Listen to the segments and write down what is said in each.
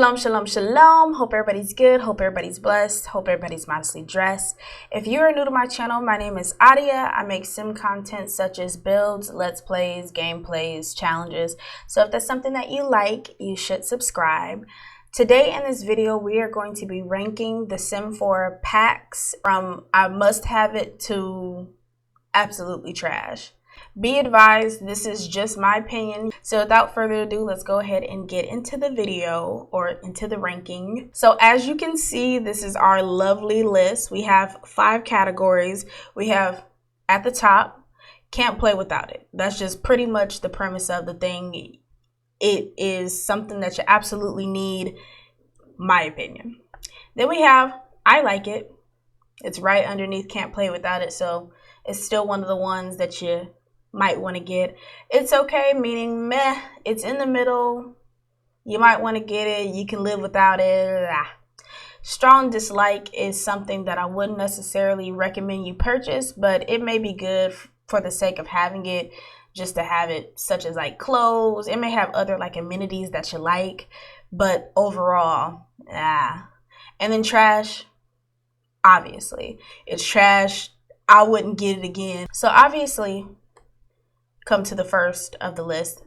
Shalom, shalom, shalom. Hope everybody's good. Hope everybody's blessed. Hope everybody's modestly dressed. If you are new to my channel, my name is Adia. I make sim content such as builds, let's plays, gameplays, challenges. So if that's something that you like, you should subscribe. Today in this video, we are going to be ranking the Sim 4 packs from I must have it to absolutely trash. Be advised, this is just my opinion. So without further ado, let's go ahead and get into the video or into the ranking. So as you can see, this is our lovely list. We have 5 categories. We have at the top, can't play without it. That's just pretty much the premise of the thing. It is something that you absolutely need, my opinion. Then we have, I like it. It's right underneath can't play without it. So it's still one of the ones that you might want to get. It's okay, meaning meh, it's in the middle. You might want to get it. You can live without it. Strong dislike is something that I wouldn't necessarily recommend you purchase, but it may be good for the sake of having it, just to have it, such as like clothes. It may have other like amenities that you like, but overall, And then trash, obviously. It's trash. I wouldn't get it again. So obviously, come to the first of the list,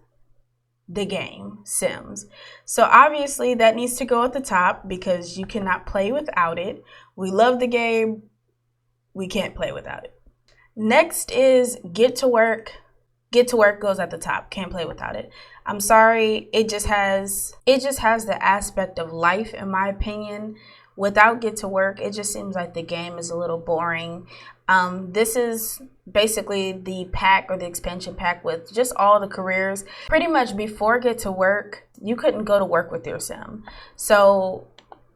the game, Sims. So obviously that needs to go at the top because you cannot play without it. We love the game. We can't play without it. Next is Get to Work. Get to Work goes at the top. Can't play without it. I'm sorry. It just has the aspect of life, in my opinion. Without Get to Work, it just seems like the game is a little boring. This is basically the pack or the expansion pack with just all the careers. Pretty much before Get to Work, you couldn't go to work with your sim. So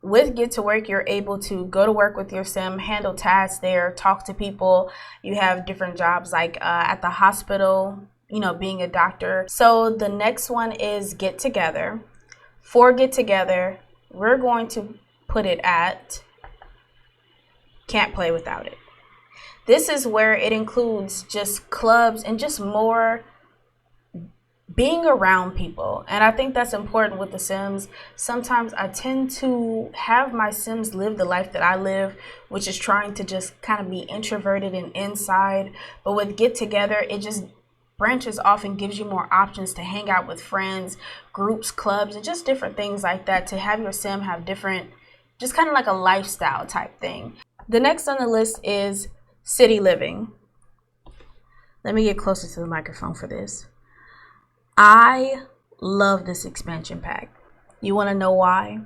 with Get to Work, you're able to go to work with your sim, handle tasks there, talk to people. You have different jobs like at the hospital, you know, being a doctor. So the next one is Get Together. For Get Together, we're going to put it at can't play without it. This is where it includes just clubs and just more being around people. And I think that's important with the Sims. Sometimes I tend to have my Sims live the life that I live, which is trying to just kind of be introverted and inside. But with Get Together, it just branches off and gives you more options to hang out with friends, groups, clubs, and just different things like that, to have your Sim have different, just kind of like a lifestyle type thing. The next on the list is City Living. Let me get closer to the microphone for this. I love this expansion pack. You want to know why?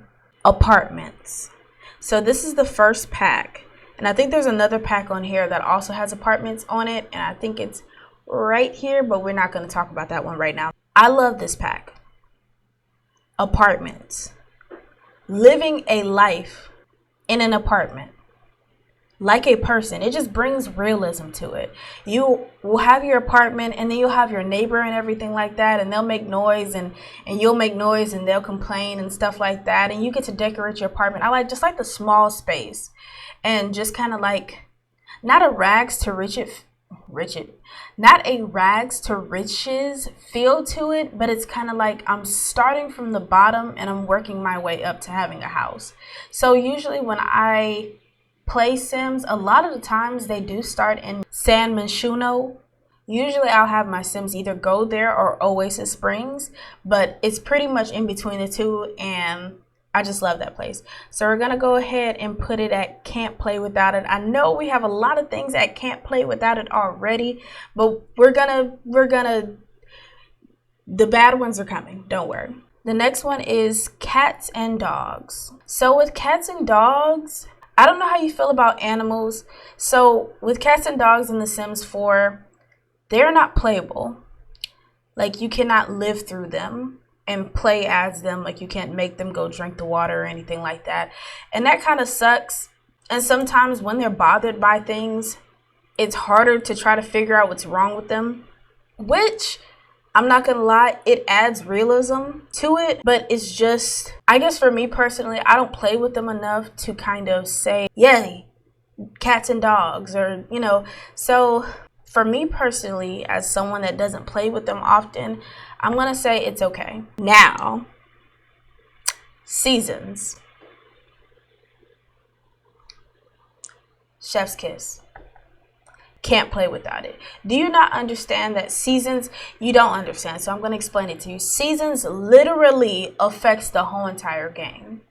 Apartments. So this is the first pack. And I think there's another pack on here that also has apartments on it. And I think it's right here, but we're not going to talk about that one right now. I love this pack. Apartments. Living a life in an apartment. Like a person. It just brings realism to it. You will have your apartment and then you'll have your neighbor and everything like that, and they'll make noise and you'll make noise and they'll complain and stuff like that, and you get to decorate your apartment. I like just like the small space and just kind of like not a rags to riches feel to it, but it's kind of like I'm starting from the bottom and I'm working my way up to having a house. So usually when I play Sims, a lot of the times they do start in San Moschino. Usually I'll have my Sims either go there or Oasis Springs, but it's pretty much in between the two, and I just love that place. So we're gonna go ahead and put it at can't play without it. I know we have a lot of things that can't play without it already, but we're gonna the bad ones are coming, don't worry. The next one is cats and dogs. So with cats and dogs, I don't know how you feel about animals. So with cats and dogs in The Sims 4, they're not playable. Like you cannot live through them and play as them. Like you can't make them go drink the water or anything like that. And that kind of sucks. And sometimes when they're bothered by things, it's harder to try to figure out what's wrong with them, which I'm not gonna lie, it adds realism to it, but it's just, I guess for me personally, I don't play with them enough to kind of say, yay, cats and dogs, or, you know. So for me personally, as someone that doesn't play with them often, I'm gonna say it's okay. Now, Seasons. Chef's kiss. Can't play without it. Do you not understand that seasons? You don't understand, so I'm going to explain it to you. Seasons literally affects the whole entire game.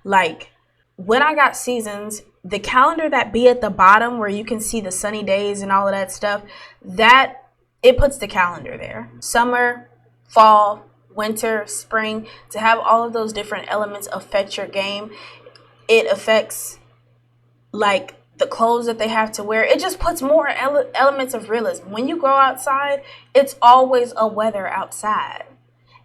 Like, when I got seasons, the calendar that be at the bottom where you can see the sunny days and all of that stuff, that it puts the calendar there. Summer, fall, winter, spring, to have all of those different elements affect your game. It affects, like, the clothes that they have to wear. It just puts more elements of realism. When you go outside, it's always a weather outside.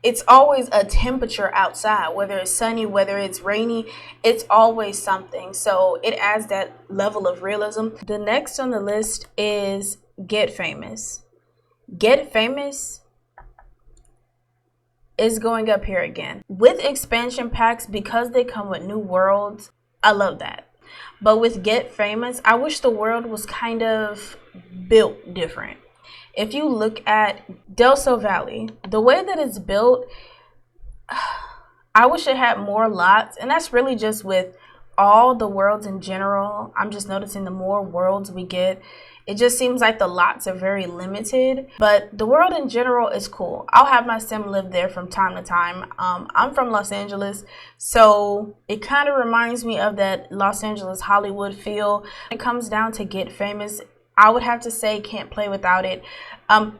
It's always a temperature outside, whether it's sunny, whether it's rainy, it's always something. So it adds that level of realism. The next on the list is Get Famous. Get Famous is going up here again. With expansion packs, because they come with new worlds, I love that. But with Get Famous, I wish the world was kind of built different. If you look at Del Sol Valley, the way that it's built, I wish it had more lots. And that's really just with all the worlds in general. I'm just noticing the more worlds we get, it just seems like the lots are very limited. But the world in general is cool. I'll have my sim live there from time to time. I'm from Los Angeles, so it kind of reminds me of that Los Angeles Hollywood feel. When it comes down to Get Famous, I would have to say can't play without it.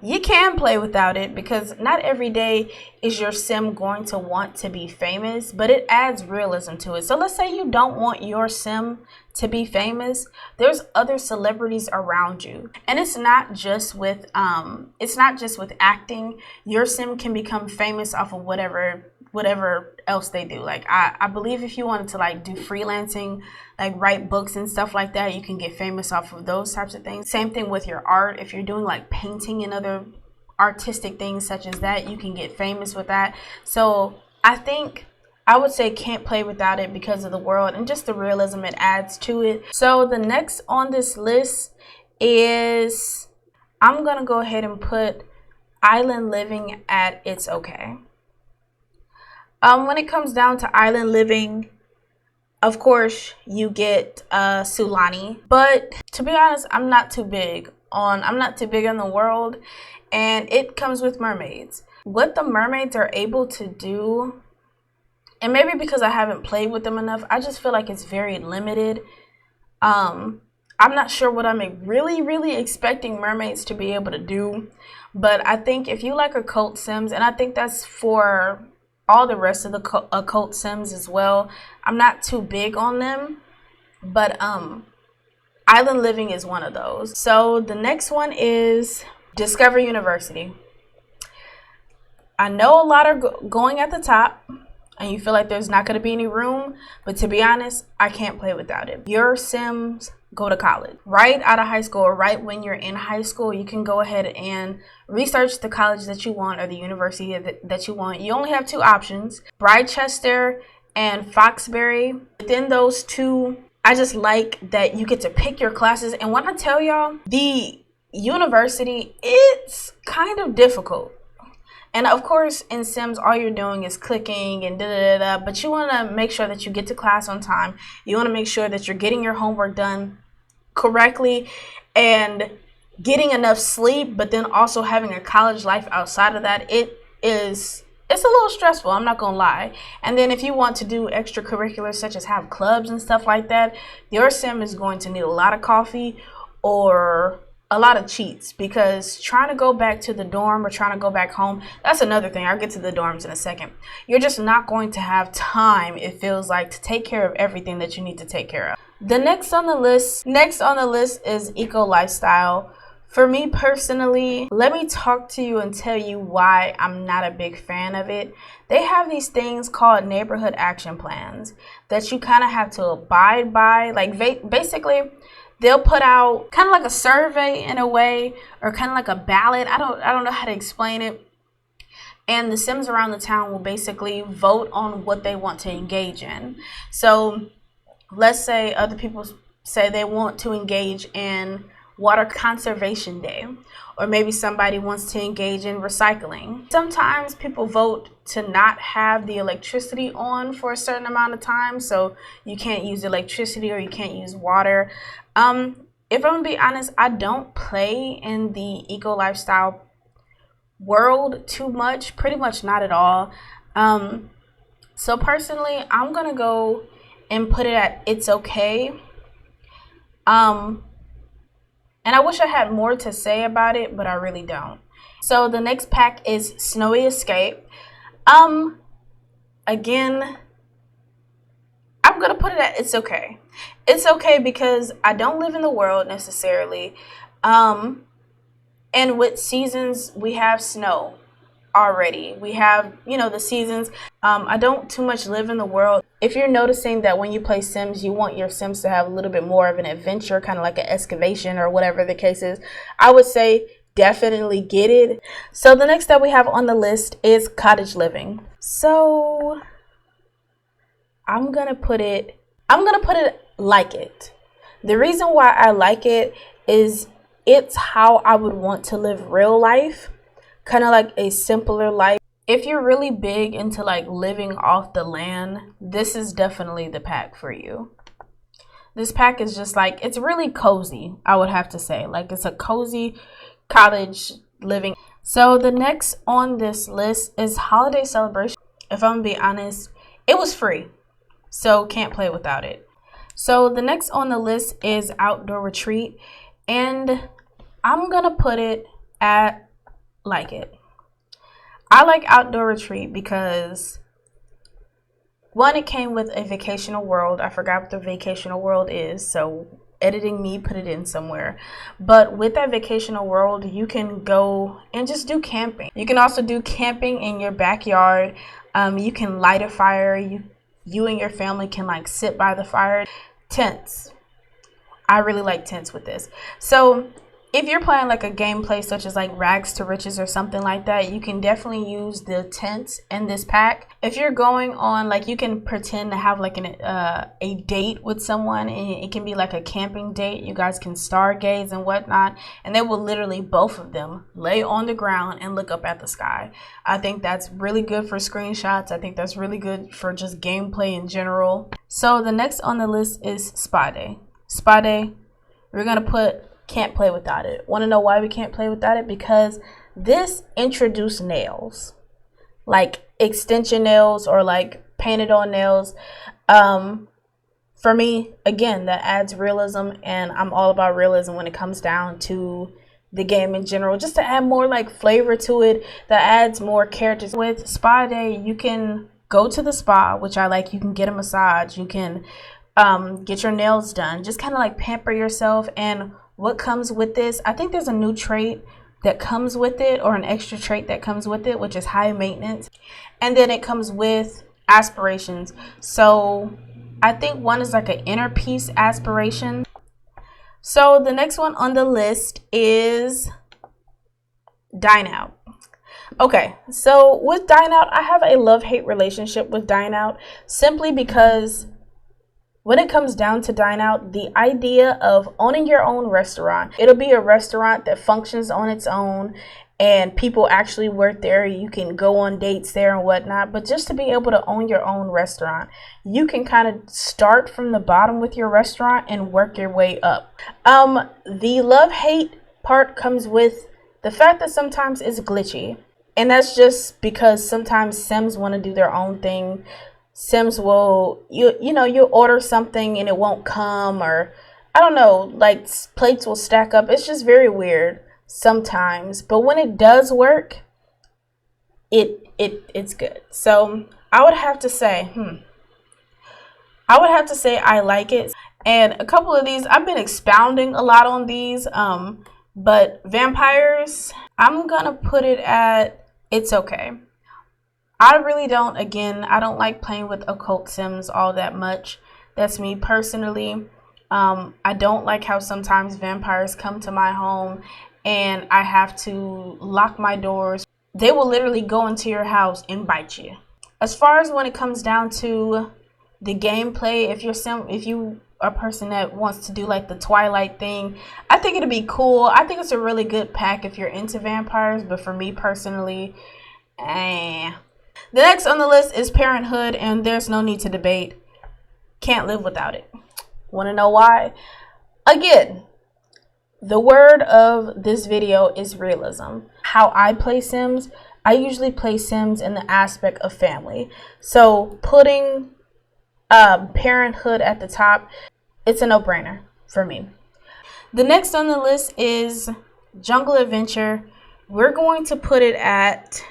You can play without it because not every day is your sim going to want to be famous, but it adds realism to it. So let's say you don't want your sim to be famous. There's other celebrities around you, and it's not just with acting. Your sim can become famous off of whatever else they do. Like I believe if you wanted to like do freelancing, like write books and stuff like that, you can get famous off of those types of things. Same thing with your art. If you're doing like painting and other artistic things such as that, you can get famous with that. So I think I would say can't play without it because of the world and just the realism it adds to it. So the next on this list is, I'm gonna go ahead and put Island Living at It's Okay. When it comes down to Island Living, of course you get Sulani, but to be honest, I'm not too big on the world, and it comes with mermaids. What the mermaids are able to do, and maybe because I haven't played with them enough, I just feel like it's very limited. I'm not sure what I'm really expecting mermaids to be able to do, but I think if you like occult sims, and I think that's for all the rest of the occult sims as well, I'm not too big on them, but Island Living is one of those. So the next one is Discover University. I know a lot are going at the top, and you feel like there's not going to be any room, but to be honest, I can't play without it. Your sims go to college. Right out of high school, or right when you're in high school, you can go ahead and research the college that you want or the university that you want. You only have two options, Bridechester and Foxbury. Within those two, I just like that you get to pick your classes. And when I tell y'all, the university, it's kind of difficult. And of course, in Sims, all you're doing is clicking and da-da-da-da, but you want to make sure that you get to class on time. You want to make sure that you're getting your homework done correctly and getting enough sleep, but then also having a college life outside of that. It's a little stressful, I'm not going to lie. And then if you want to do extracurriculars such as have clubs and stuff like that, your Sim is going to need a lot of coffee or a lot of cheats, because trying to go back to the dorm or trying to go back home, that's another thing. I'll get to the dorms in a second. You're just not going to have time, it feels like, to take care of everything that you need to take care of. The next on the list is Eco Lifestyle. For me personally, let me talk to you and tell you why I'm not a big fan of it. They have these things called neighborhood action plans that you kind of have to abide by. Like basically, they'll put out kind of like a survey in a way, or kind of like a ballot. I don't know how to explain it. And the Sims around the town will basically vote on what they want to engage in. So let's say other people say they want to engage in water conservation day, or maybe somebody wants to engage in recycling. Sometimes people vote to not have the electricity on for a certain amount of time, so you can't use electricity or you can't use water. If I'm gonna be honest, I don't play in the eco lifestyle world too much, pretty much not at all. So personally, I'm gonna go and put it at it's okay. And I wish I had more to say about it, but I really don't. So the next pack is Snowy Escape. Again, I'm gonna put it at it's okay. It's okay because I don't live in the world necessarily. And with seasons, we have snow already. We have, the seasons. I don't too much live in the world. If you're noticing that when you play Sims, you want your Sims to have a little bit more of an adventure, kind of like an excavation or whatever the case is, I would say definitely get it. So the next that we have on the list is cottage living. So I'm gonna put it like it. The reason why I like it is it's how I would want to live real life, kind of like a simpler life. If you're really big into like living off the land, this is definitely the pack for you. This pack is just like, it's really cozy, I would have to say. Like, it's a cozy cottage living. So the next on this list is holiday celebration. If I'm gonna be honest, it was free, so can't play without it. So the next on the list is outdoor retreat, and I'm gonna put it at like it. I like outdoor retreat because, one, it came with a vacational world. I forgot what the vacational world is, so editing me put it in somewhere. But with that vacational world, you can go and just do camping. You can also do camping in your backyard. You can light a fire. You and your family can like sit by the fire. Tents. I really like tents with this. So if you're playing like a gameplay such as like Rags to Riches or something like that, you can definitely use the tents in this pack. If you're going on, like, you can pretend to have like a date with someone, and it can be like a camping date. You guys can stargaze and whatnot, and they will literally, both of them, lay on the ground and look up at the sky. I think that's really good for screenshots. I think that's really good for just gameplay in general. So the next on the list is Spa Day. Spa Day, we're gonna put can't play without it. Want to know why we can't play without it? Because this introduced nails, like extension nails or like painted on nails. For me, again, that adds realism, and I'm all about realism when it comes down to the game in general, just to add more like flavor to it, that adds more characters. With Spa Day, you can go to the spa, which I like. You can get a massage, you can get your nails done, just kind of like pamper yourself. And what comes with this, I think there's a new trait that comes with it, or an extra trait that comes with it, which is high maintenance. And then it comes with aspirations. So I think one is like an inner peace aspiration. So the next one on the list is Dine Out. Okay, so with Dine Out, I have a love-hate relationship with Dine Out, simply because when it comes down to Dine Out, the idea of owning your own restaurant, it'll be a restaurant that functions on its own and people actually work there. You can go on dates there and whatnot. But just to be able to own your own restaurant, you can kind of start from the bottom with your restaurant and work your way up. The love-hate part comes with the fact that sometimes it's glitchy. And that's just because sometimes Sims want to do their own thing. Sims will, you'll order something and it won't come, or I don't know, like plates will stack up. It's just very weird sometimes. But when it does work, it's good. So I would have to say, I like it. And a couple of these, I've been expounding a lot on these. But vampires, I'm gonna put it at it's okay. I really don't, I don't like playing with occult Sims all that much. That's me personally. I don't like how sometimes vampires come to my home and I have to lock my doors. They will literally go into your house and bite you. As far as when it comes down to the gameplay, if you a person that wants to do like the Twilight thing, I think it'd be cool. I think it's a really good pack if you're into vampires, but for me personally, The next on the list is Parenthood, and there's no need to debate. Can't live without it. Want to know why? Again, the word of this video is realism. How I play Sims, I usually play Sims in the aspect of family. So putting Parenthood at the top, it's a no-brainer for me. The next on the list is Jungle Adventure. We're going to put it at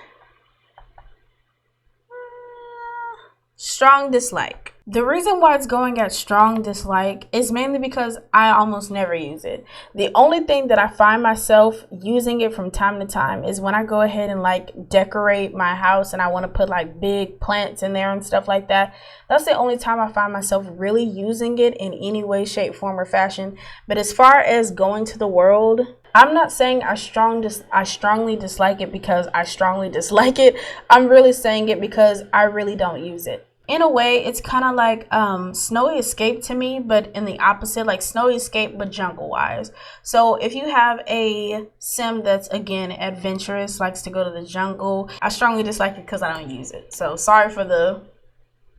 strong dislike. The reason why it's going at strong dislike is mainly because I almost never use it. The only thing that I find myself using it from time to time is when I go ahead and like decorate my house and I want to put like big plants in there and stuff like that. That's the only time I find myself really using it in any way, shape, form, or fashion. But as far as going to the world, I'm not saying I strongly dislike it because I strongly dislike it. I'm really saying it because I really don't use it. In a way, it's kind of like Snowy Escape to me, but in the opposite, like Snowy Escape, but jungle-wise. So if you have a sim that's, again, adventurous, likes to go to the jungle, I strongly dislike it because I don't use it. So sorry for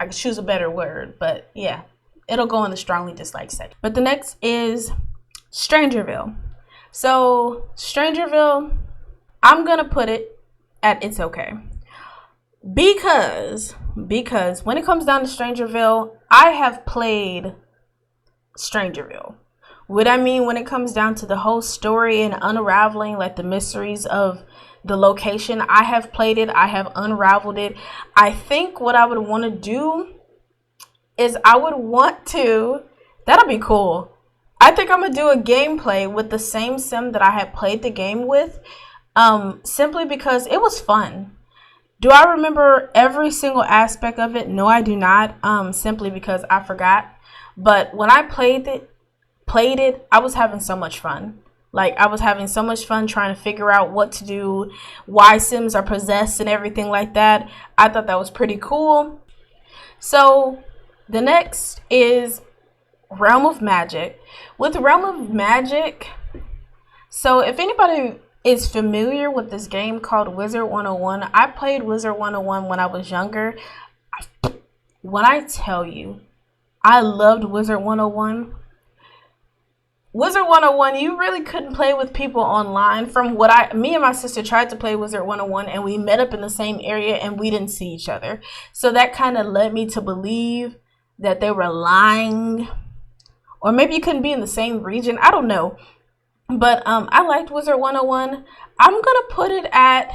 I could choose a better word, but yeah, it'll go in the strongly dislike section. But the next is Strangerville. So Strangerville, I'm going to put it at it's okay. Because when it comes down to Strangerville, I have played Strangerville. What I mean when it comes down to the whole story and unraveling like the mysteries of the location, I have played it. I have unraveled it. I think what I would want to do is that'll be cool. I think I'm going to do a gameplay with the same sim that I had played the game with, simply because it was fun. Do I remember every single aspect of it? No, I do not, simply because I forgot. But when I played it, I was having so much fun. Like, I was having so much fun trying to figure out what to do, why Sims are possessed and everything like that. I thought that was pretty cool. So, the next is Realm of Magic. With Realm of Magic, so if anybody is familiar with this game called Wizard 101. I played Wizard 101 when I was younger. When I tell you, I loved Wizard 101. Wizard 101, you really couldn't play with people online. Me and my sister tried to play Wizard 101 and we met up in the same area and we didn't see each other. So that kind of led me to believe that they were lying. Or maybe you couldn't be in the same region. I don't know. But I liked Wizard 101. I'm going to put it at,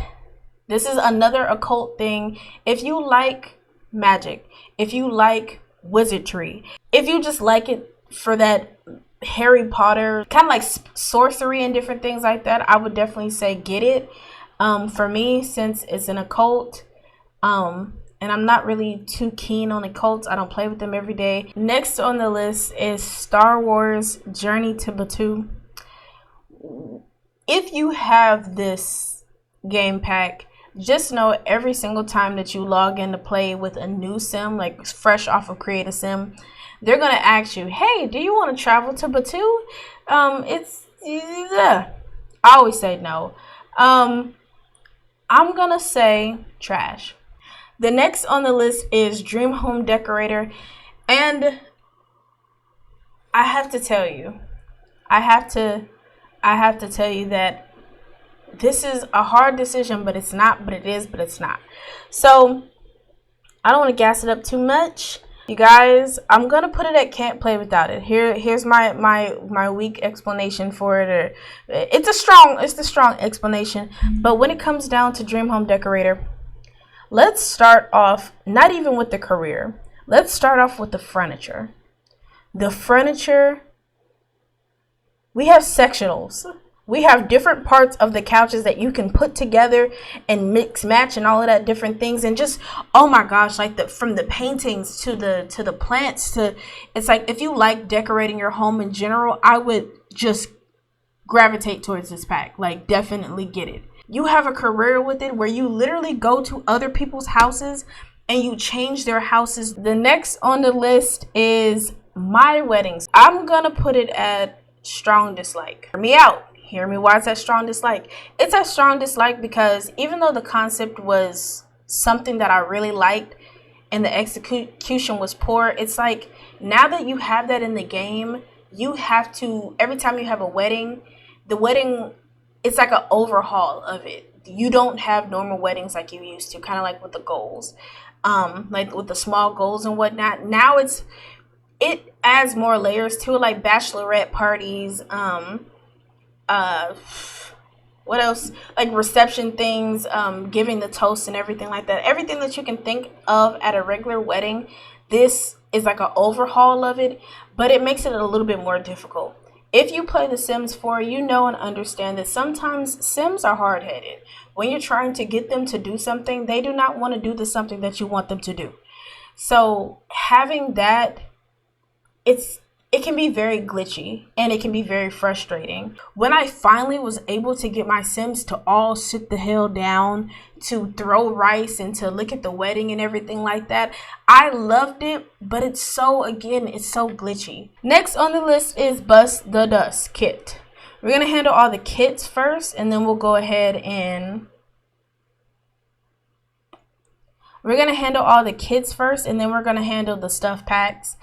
this is another occult thing. If you like magic, if you like wizardry, if you just like it for that Harry Potter, kind of like sorcery and different things like that, I would definitely say get it. For me, since it's an occult, and I'm not really too keen on occults, I don't play with them every day. Next on the list is Star Wars Journey to Batuu. If you have this game pack, just know every single time that you log in to play with a new sim, like fresh off of Create a Sim, they're going to ask you, hey, do you want to travel to Batuu? I always say no. I'm going to say trash. The next on the list is Dream Home Decorator. And I have to tell you, that this is a hard decision, but it's not, but it is, but it's not. So I don't want to gas it up too much. You guys, I'm going to put it at can't play without it. Here's my weak explanation for it. Or it's the strong explanation. But when it comes down to Dream Home Decorator, let's start off not even with the career. Let's start off with the furniture. The furniture, we have sectionals. We have different parts of the couches that you can put together and mix, match, and all of that different things. And just, oh my gosh, like from the paintings to the plants it's like if you like decorating your home in general, I would just gravitate towards this pack. Like, definitely get it. You have a career with it where you literally go to other people's houses and you change their houses. The next on the list is my weddings, I'm gonna put it at strong dislike. Hear me out. Hear me why it's at strong dislike. It's a strong dislike because even though the concept was something that I really liked and the execution was poor, it's like now that you have that in the game, you have to, every time you have a wedding, the wedding, it's like an overhaul of it. You don't have normal weddings like you used to, kind of like with the goals, like with the small goals and whatnot. Now it adds more layers to it, like bachelorette parties, what else, like reception things, giving the toast and everything like that. Everything that you can think of at a regular wedding, this is like an overhaul of it, but it makes it a little bit more difficult. If you play The Sims 4, you know and understand that sometimes Sims are hard-headed. When you're trying to get them to do something, they do not want to do the something that you want them to do. So having that, it can be very glitchy and it can be very frustrating. When I finally was able to get my Sims to all sit the hell down, to throw rice and to look at the wedding and everything like that, I loved it, but it's so glitchy. Next on the list is Busta Dust Kit. We're going to handle all the kits first, and then we'll go ahead and we're going to handle all the kits first, and then we're going to handle the stuff packs.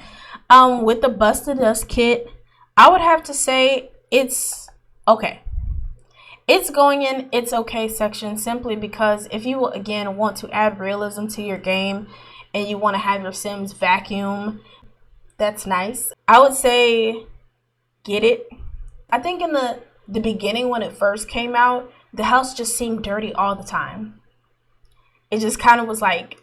With the Busta Dust Kit, I would have to say it's okay. It's going in it's okay section simply because if you again want to add realism to your game and you want to have your Sims vacuum, that's nice. I would say get it. I think in the beginning when it first came out, the house just seemed dirty all the time. It just kind of was like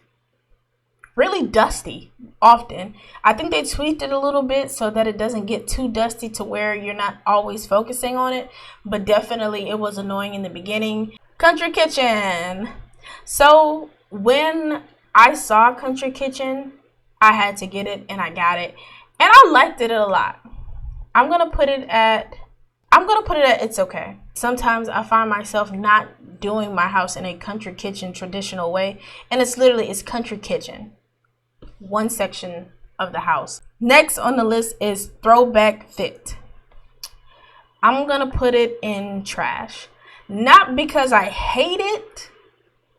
really dusty often. I think they tweaked it a little bit so that it doesn't get too dusty to where you're not always focusing on it, but definitely it was annoying in the beginning. Country Kitchen. So when I saw Country Kitchen, I had to get it and I got it, and I liked it a lot. I'm gonna put it at it's okay. Sometimes I find myself not doing my house in a country kitchen traditional way, and it's country kitchen, one section of the house. Next on the list is Throwback Fit. I'm gonna put it in trash, not because I hate it,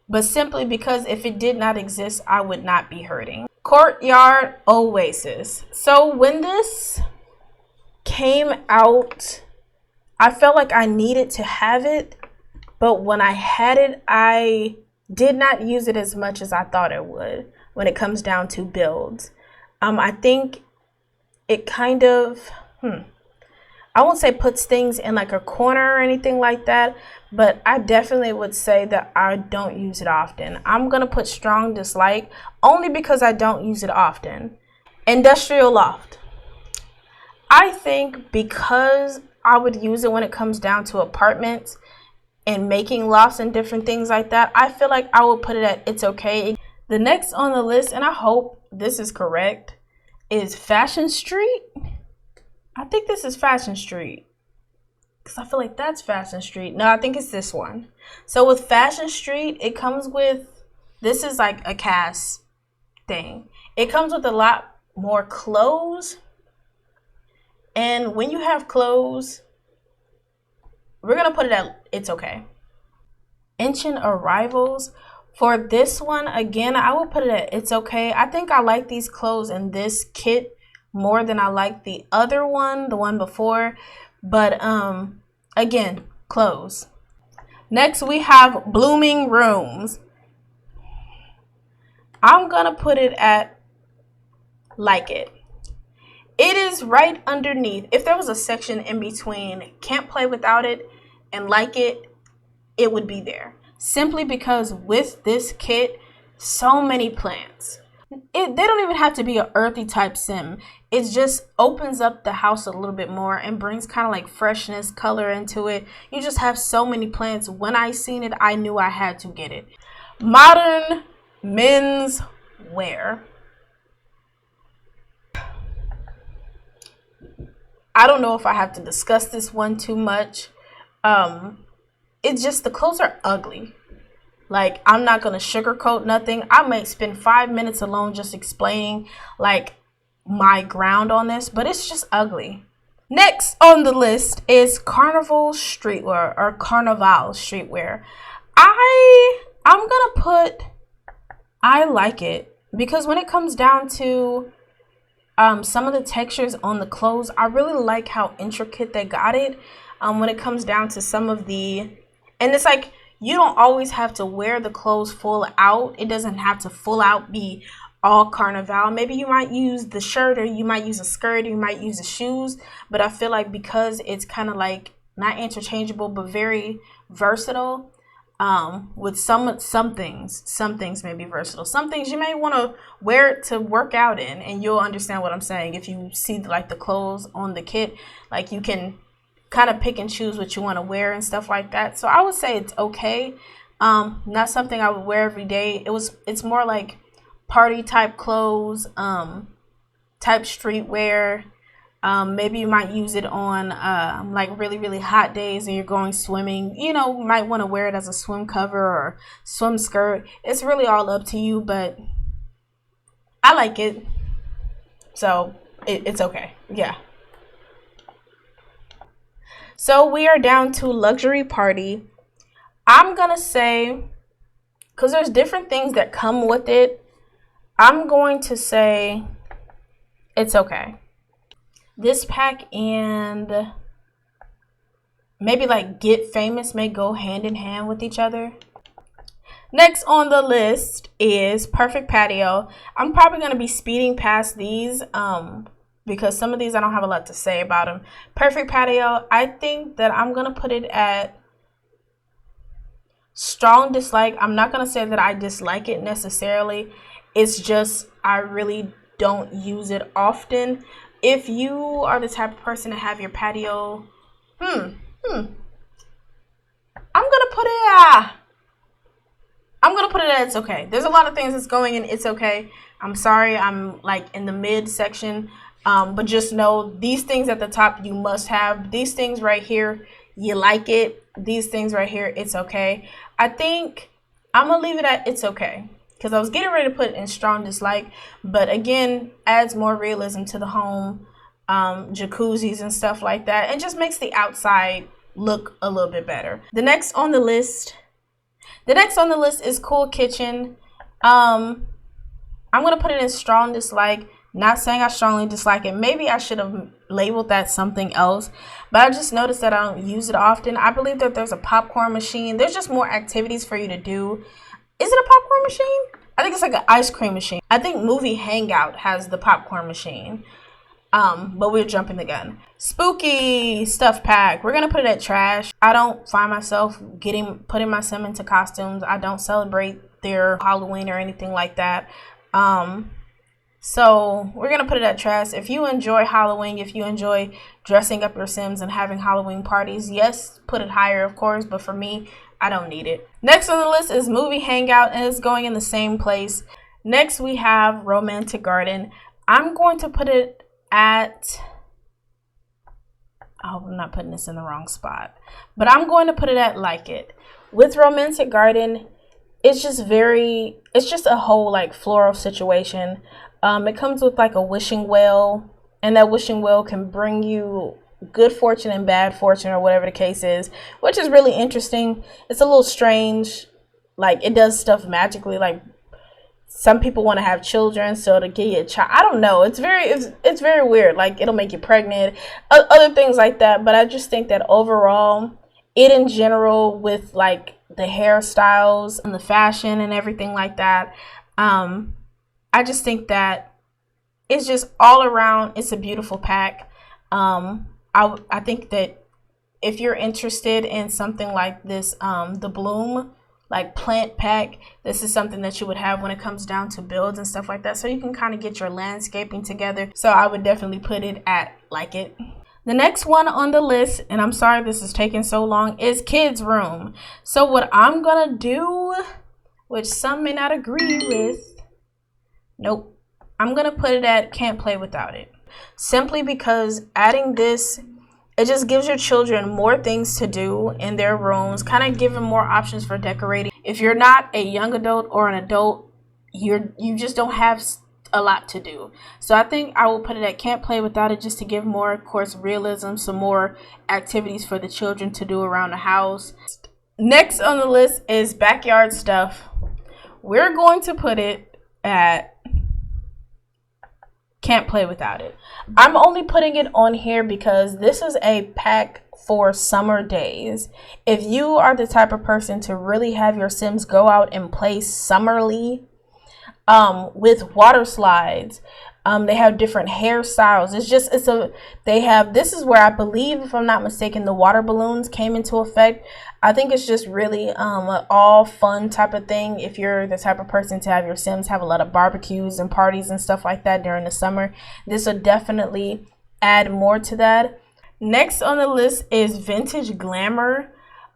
but simply because if it did not exist, I would not be hurting. Courtyard Oasis. So when this came out, I felt like I needed to have it, but when I had it, I did not use it as much as I thought it would when it comes down to builds. I think it kind of, I won't say puts things in like a corner or anything like that, but I definitely would say that I don't use it often. I'm going to put strong dislike only because I don't use it often. Industrial Loft. I think because I would use it when it comes down to apartments and making lofts and different things like that, I feel like I would put it at it's okay. The next on the list, and I hope this is correct, is Fashion Street. I think this is Fashion Street because I feel like that's Fashion Street. No, I think it's this one. So with Fashion Street, it comes with, this is like a cast thing. It comes with a lot more clothes. And when you have clothes, we're going to put it at it's okay. Ancient Arrivals. For this one, again, I will put it at it's okay. I think I like these clothes in this kit more than I like the other one, the one before. But again, clothes. Next, we have Blooming Rooms. I'm going to put it at like it. It is right underneath. If there was a section in between can't play without it and like it, it would be there. Simply because with this kit, so many plants. They don't even have to be an earthy type sim. It just opens up the house a little bit more and brings kind of like freshness, color into it. You just have so many plants. When I seen it, I knew I had to get it. Modern men's wear. I don't know if I have to discuss this one too much. It's just the clothes are ugly. Like, I'm not going to sugarcoat nothing. I might spend 5 minutes alone just explaining, like, my ground on this, but it's just ugly. Next on the list is Carnival streetwear or Carnival streetwear. I'm gonna put I like it because when it comes down to some of the textures on the clothes, I really like how intricate they got it. When it comes down to some of the, and it's like you don't always have to wear the clothes full out. It doesn't have to full out be all Carnival. Maybe you might use the shirt, or you might use a skirt, or you might use the shoes. But I feel like because it's kind of like not interchangeable but very versatile, with some things may be versatile. Some things you may want to wear it to work out in, and you'll understand what I'm saying if you see like the clothes on the kit. Like you can kind of pick and choose what you want to wear and stuff like that. So I would say it's okay. Not something I would wear every day. It's more like party type clothes, type streetwear. Maybe you might use it on like really hot days and you're going swimming. You know, might want to wear it as a swim cover or swim skirt. It's really all up to you, but I like it, so it's okay. Yeah. So we are down to luxury party. I'm gonna say, because there's different things that come with it, I'm going to say it's okay. This pack and maybe like Get Famous may go hand in hand with each other. Next on the list is Perfect Patio. I'm probably going to be speeding past these because some of these I don't have a lot to say about them. Perfect Patio, I think that I'm going to put it at strong dislike. I'm not going to say that I dislike it necessarily. It's just I really don't use it often. If you are the type of person to have your patio, I'm gonna put it at it's okay. There's a lot of things that's going in it's okay. I'm sorry, I'm like in the mid section, but just know these things at the top you must have. These things right here, you like it. These things right here, it's okay. I think I'm gonna leave it at it's okay, because I was getting ready to put it in strong dislike, but again, adds more realism to the home, jacuzzis and stuff like that, and just makes the outside look a little bit better. The next on the list is Cool Kitchen. I'm gonna put it in strong dislike. Not saying I strongly dislike it. Maybe I should have labeled that something else, but I just noticed that I don't use it often. I believe that there's a popcorn machine. There's just more activities for you to do. Is it a popcorn machine? I think it's like an ice cream machine. I think Movie Hangout has the popcorn machine. But we're jumping the gun. Spooky stuff pack. We're gonna put it at trash. I don't find myself putting my sim into costumes. I don't celebrate their Halloween or anything like that. So we're gonna put it at trash. If you enjoy Halloween, if you enjoy dressing up your Sims and having Halloween parties, yes, put it higher, of course. But for me, I don't need it. Next on the list is Movie Hangout, and it's going in the same place. Next we have Romantic Garden. I'm going to put it at, I hope I'm not putting this in the wrong spot, but I'm going to put it at Like It. With Romantic Garden, it's just a whole like floral situation. It comes with like a wishing well, and that wishing well can bring you good fortune and bad fortune, or whatever the case is, which is really interesting. It's a little strange, like it does stuff magically, like some people want to have children, so to get you a child, I don't know, it's very weird, like it'll make you pregnant, other things like that. But I just think that overall, it in general, with like the hairstyles and the fashion and everything like that, I just think that it's just all around, it's a beautiful pack. I think that if you're interested in something like this, the Bloom like plant pack, this is something that you would have when it comes down to builds and stuff like that, so you can kind of get your landscaping together. So I would definitely put it at Like It. The next one on the list, and I'm sorry this is taking so long, is Kids Room. So what I'm gonna do, which some may not agree with, nope, I'm gonna put it at Can't Play Without It. Simply because adding this, it just gives your children more things to do in their rooms, kind of give them more options for decorating. If you're not a young adult or an adult, you just don't have a lot to do. So I think I will put it at can't play without it, just to give more, of course, realism, some more activities for the children to do around the house. Next on the list is backyard stuff. We're going to put it at can't play without it. I'm only putting it on here because this is a pack for summer days. If you are the type of person to really have your Sims go out and play summerly, with water slides, they have different hairstyles. This is where I believe, if I'm not mistaken, the water balloons came into effect. I think it's just really an all fun type of thing. If you're the type of person to have your Sims have a lot of barbecues and parties and stuff like that during the summer, this will definitely add more to that. Next on the list is vintage glamour.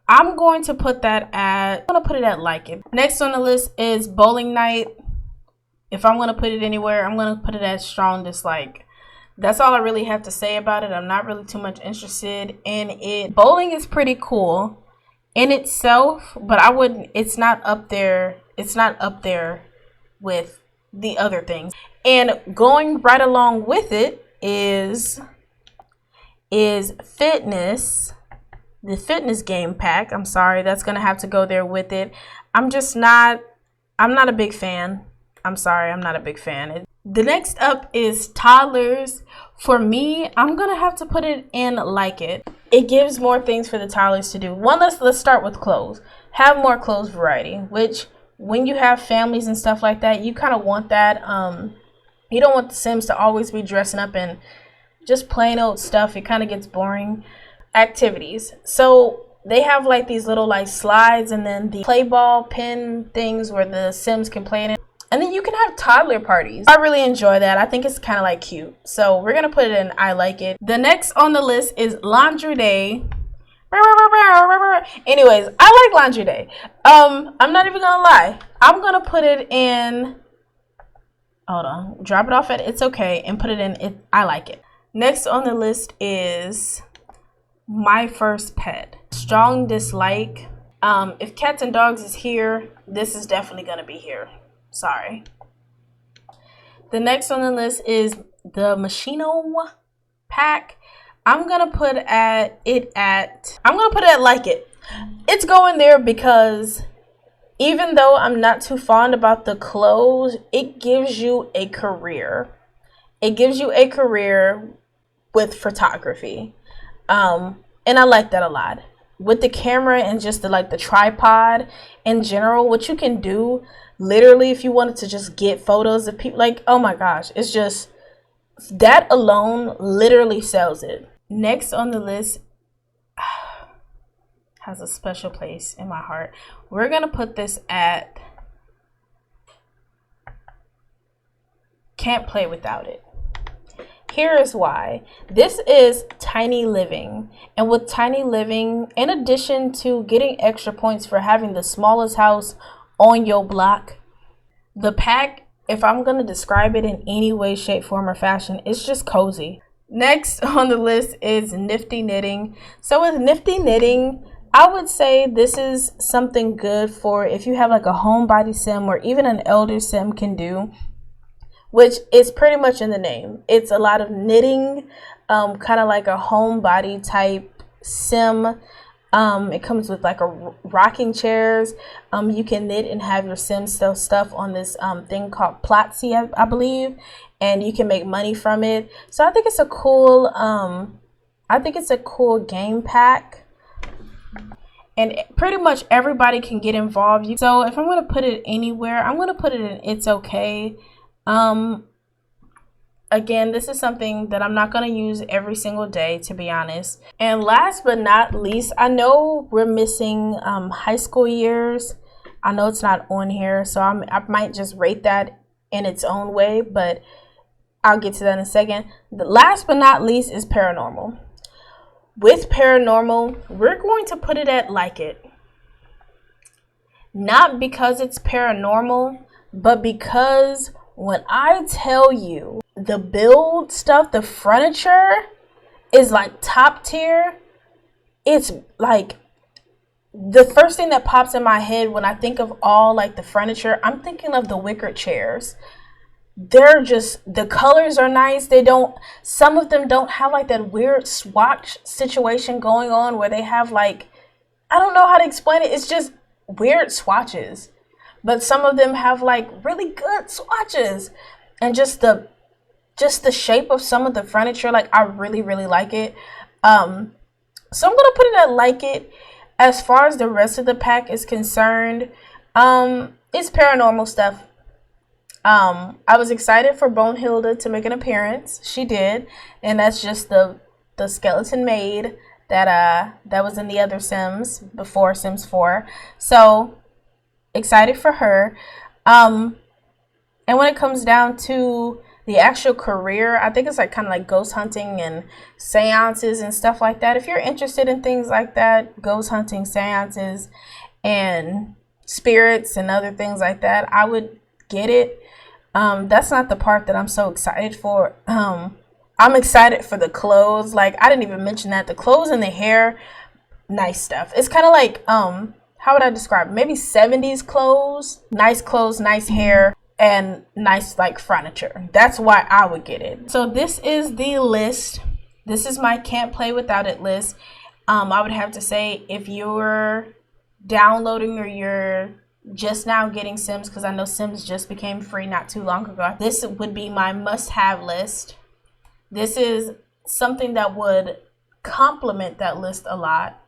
I'm going to put it at like it. Next on the list is bowling night. If I'm going to put it anywhere, I'm going to put it at strong dislike. That's all I really have to say about it. I'm not really too much interested in it. Bowling is pretty cool in itself, but it's not up there with the other things. And going right along with it is fitness. The fitness game pack. I'm sorry, that's going to have to go there with it. I'm not a big fan. I'm sorry, I'm not a big fan. The next up is toddlers. For me, I'm gonna have to put it in like it. It gives more things for the toddlers to do. Let's start with clothes. Have more clothes variety, which when you have families and stuff like that, you kind of want that. You don't want the Sims to always be dressing up in just plain old stuff. It kind of gets boring. Activities. So they have like these little like slides, and then the play ball pin things where the Sims can play in it. And then you can have toddler parties. I really enjoy that. I think it's kind of like cute. So we're going to put it in I like it. The next on the list is laundry day. Anyways, I like laundry day. I'm not even going to lie. I'm going to put it in. Hold on. Drop it off at it's okay and put it in it. I like it. Next on the list is my first pet. Strong dislike. If cats and dogs is here, this is definitely going to be here. Sorry. The next on the list is the Moschino pack. I'm gonna put it at like it. It's going there because even though I'm not too fond about the clothes, it gives you a career. It gives you a career with photography. And I like that a lot. With the camera and just the tripod in general, what you can do literally if you wanted to just get photos of people, like, oh my gosh, it's just that alone literally sells it. Next on the list has a special place in my heart. We're gonna put this at can't play without it. Here is why. This is tiny living. And with tiny living, in addition to getting extra points for having the smallest house on your block, the pack, if I'm going to describe it in any way, shape, form, or fashion, it's just cozy. Next on the list is Nifty Knitting. So with Nifty Knitting, I would say this is something good for if you have like a homebody sim or even an elder sim can do, which is pretty much in the name. It's a lot of knitting, kind of like a homebody type sim. It comes with like a rocking chairs. You can knit and have your Sims sell stuff on this thing called Platzi, I believe, and you can make money from it. So I think it's a cool game pack, and pretty much everybody can get involved. So if I'm gonna put it anywhere, I'm gonna put it in It's Okay. Again, this is something that I'm not going to use every single day, to be honest. And last but not least, I know we're missing high school years. I know it's not on here, so I might just rate that in its own way, but I'll get to that in a second. The last but not least is Paranormal. With Paranormal, we're going to put it at like it. Not because it's paranormal, but because when I tell you the build stuff, the furniture is like top tier. It's like the first thing that pops in my head when I think of all like the furniture, I'm thinking of the wicker chairs. they're just, the colors are nice. They don't, some of them don't have like that weird swatch situation going on where they have like, I don't know how to explain it. It's just weird swatches. But some of them have like really good swatches. And just the shape of some of the furniture, like I really, really like it. So I'm gonna put it at like it. As far as the rest of the pack is concerned, it's paranormal stuff. I was excited for Bonehilda to make an appearance. She did, and that's just the skeleton maid that was in the other Sims before Sims 4. So excited for her. And when it comes down to the actual career, I think it's like kind of like ghost hunting and seances and stuff like that. If you're interested in things like that, ghost hunting, seances, and spirits and other things like that, I would get it. That's not the part that I'm so excited for. I'm excited for the clothes. Like, I didn't even mention that. The clothes and the hair, nice stuff. It's kind of like, how would I describe it? Maybe 70s clothes, nice hair, and nice like furniture. That's why I would get it. So this is the list. This is my can't play without it list. I would have to say, if you're downloading or you're just now getting Sims, because I know Sims just became free not too long ago, this would be my must-have list. This is something that would complement that list a lot.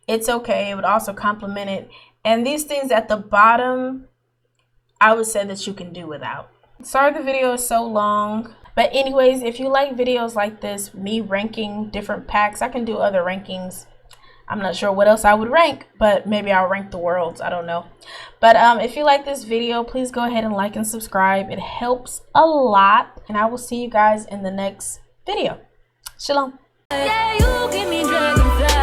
It's okay, it would also complement it. And these things at the bottom, I would say that you can do without. Sorry the video is so long. But anyways, if you like videos like this, me ranking different packs, I can do other rankings. I'm not sure what else I would rank, but maybe I'll rank the worlds. I don't know. But if you like this video, please go ahead and like and subscribe. It helps a lot. And I will see you guys in the next video. Shalom. Yeah, you give me dragonfly.